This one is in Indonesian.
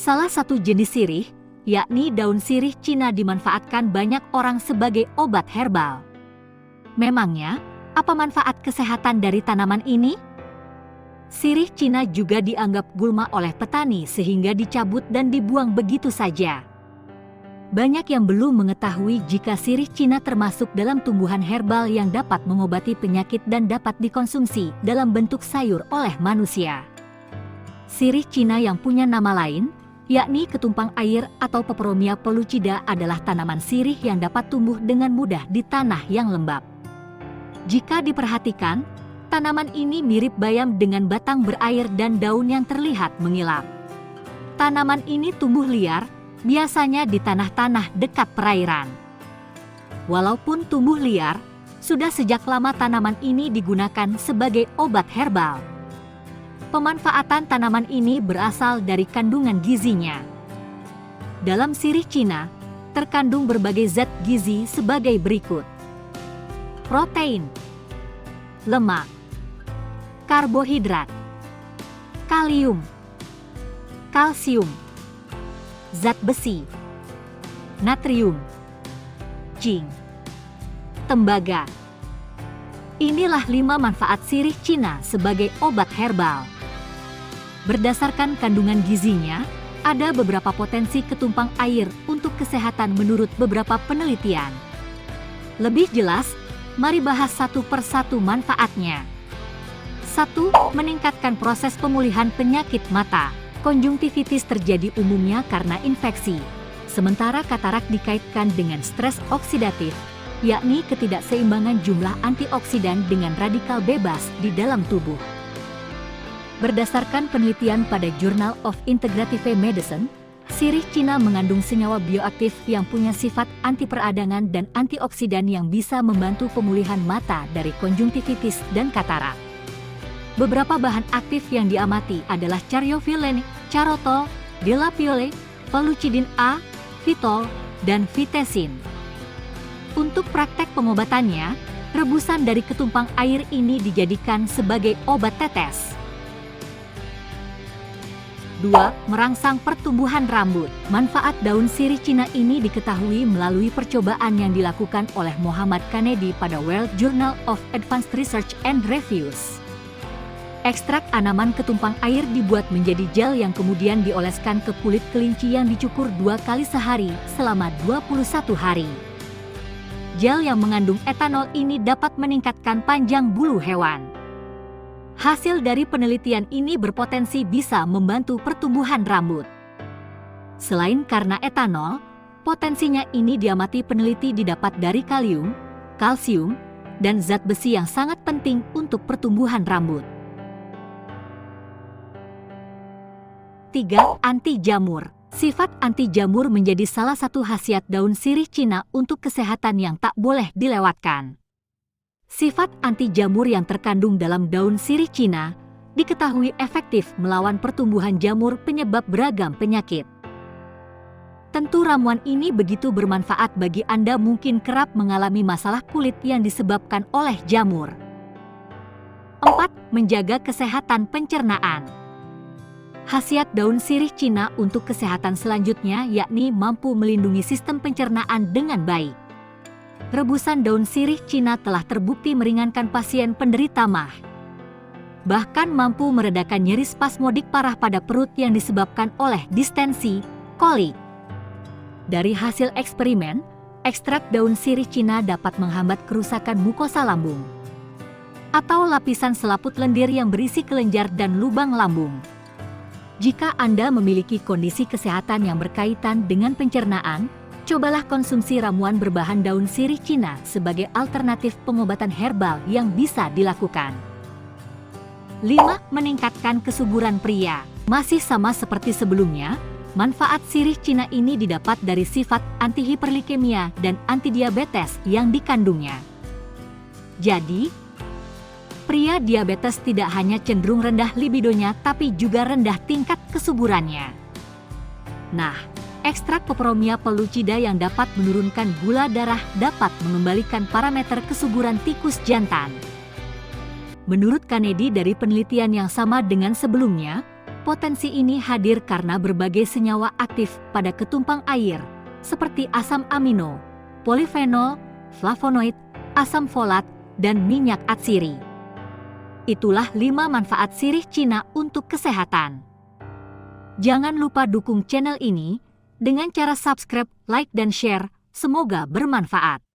Salah satu jenis sirih, yakni daun sirih Cina, dimanfaatkan banyak orang sebagai obat herbal. Memangnya, apa manfaat kesehatan dari tanaman ini? Sirih Cina juga dianggap gulma oleh petani sehingga dicabut dan dibuang begitu saja. Banyak yang belum mengetahui jika sirih Cina termasuk dalam tumbuhan herbal yang dapat mengobati penyakit dan dapat dikonsumsi dalam bentuk sayur oleh manusia. Sirih Cina yang punya nama lain, yakni ketumpang air atau Peperomia pellucida, adalah tanaman sirih yang dapat tumbuh dengan mudah di tanah yang lembab. Jika diperhatikan, tanaman ini mirip bayam dengan batang berair dan daun yang terlihat mengilap. Tanaman ini tumbuh liar, biasanya di tanah-tanah dekat perairan. Walaupun tumbuh liar, sudah sejak lama tanaman ini digunakan sebagai obat herbal. Pemanfaatan tanaman ini berasal dari kandungan gizinya. Dalam sirih Cina, terkandung berbagai zat gizi sebagai berikut: protein, lemak, karbohidrat, kalium, kalsium, zat besi, natrium, zinc, tembaga. Inilah 5 manfaat sirih Cina sebagai obat herbal. Berdasarkan kandungan gizinya, ada beberapa potensi ketumpang air untuk kesehatan menurut beberapa penelitian. Lebih jelas, mari bahas satu persatu manfaatnya. 1. Meningkatkan proses pemulihan penyakit mata. Konjungtivitis terjadi umumnya karena infeksi, sementara katarak dikaitkan dengan stres oksidatif, yakni ketidakseimbangan jumlah antioksidan dengan radikal bebas di dalam tubuh. Berdasarkan penelitian pada Journal of Integrative Medicine, sirih Cina mengandung senyawa bioaktif yang punya sifat anti peradangan dan antioksidan yang bisa membantu pemulihan mata dari konjungtivitis dan katarak. Beberapa bahan aktif yang diamati adalah caryophyllene, carotol, delapiole, pellucidin A, fitol, dan vitesin. Untuk praktek pengobatannya, rebusan dari ketumpang air ini dijadikan sebagai obat tetes. 2. Merangsang pertumbuhan rambut. Manfaat daun sirih Cina ini diketahui melalui percobaan yang dilakukan oleh Muhammad Kanedi pada World Journal of Advanced Research and Reviews. Ekstrak anaman ketumpang air dibuat menjadi gel yang kemudian dioleskan ke kulit kelinci yang dicukur 2 kali sehari selama 21 hari. Gel yang mengandung etanol ini dapat meningkatkan panjang bulu hewan. Hasil dari penelitian ini berpotensi bisa membantu pertumbuhan rambut. Selain karena etanol, potensinya ini diamati peneliti didapat dari kalium, kalsium, dan zat besi yang sangat penting untuk pertumbuhan rambut. 3. Anti jamur. Sifat anti jamur menjadi salah satu khasiat daun sirih Cina untuk kesehatan yang tak boleh dilewatkan. Sifat anti jamur yang terkandung dalam daun sirih Cina diketahui efektif melawan pertumbuhan jamur penyebab beragam penyakit. Tentu ramuan ini begitu bermanfaat bagi Anda mungkin kerap mengalami masalah kulit yang disebabkan oleh jamur. 4. Menjaga kesehatan pencernaan. Khasiat daun sirih Cina untuk kesehatan selanjutnya yakni mampu melindungi sistem pencernaan dengan baik. Rebusan daun sirih Cina telah terbukti meringankan pasien penderita MAH. Bahkan mampu meredakan nyeri spasmodik parah pada perut yang disebabkan oleh distensi, kolik. Dari hasil eksperimen, ekstrak daun sirih Cina dapat menghambat kerusakan mukosa lambung atau lapisan selaput lendir yang berisi kelenjar dan lubang lambung. Jika Anda memiliki kondisi kesehatan yang berkaitan dengan pencernaan, cobalah konsumsi ramuan berbahan daun sirih Cina sebagai alternatif pengobatan herbal yang bisa dilakukan. 5. Meningkatkan kesuburan pria. Masih sama seperti sebelumnya, manfaat sirih Cina ini didapat dari sifat antihiperlikemia dan antidiabetes yang dikandungnya. Jadi, pria diabetes tidak hanya cenderung rendah libidonya tapi juga rendah tingkat kesuburannya. Nah, ekstrak Peperomia pellucida yang dapat menurunkan gula darah dapat mengembalikan parameter kesuburan tikus jantan. Menurut Kanedi dari penelitian yang sama dengan sebelumnya, Potensi ini hadir karena berbagai senyawa aktif pada ketumpang air, seperti asam amino, polifenol, flavonoid, asam folat, dan minyak atsiri. Itulah 5 manfaat sirih Cina untuk kesehatan. Jangan lupa dukung channel ini dengan cara subscribe, like, dan share. Semoga bermanfaat.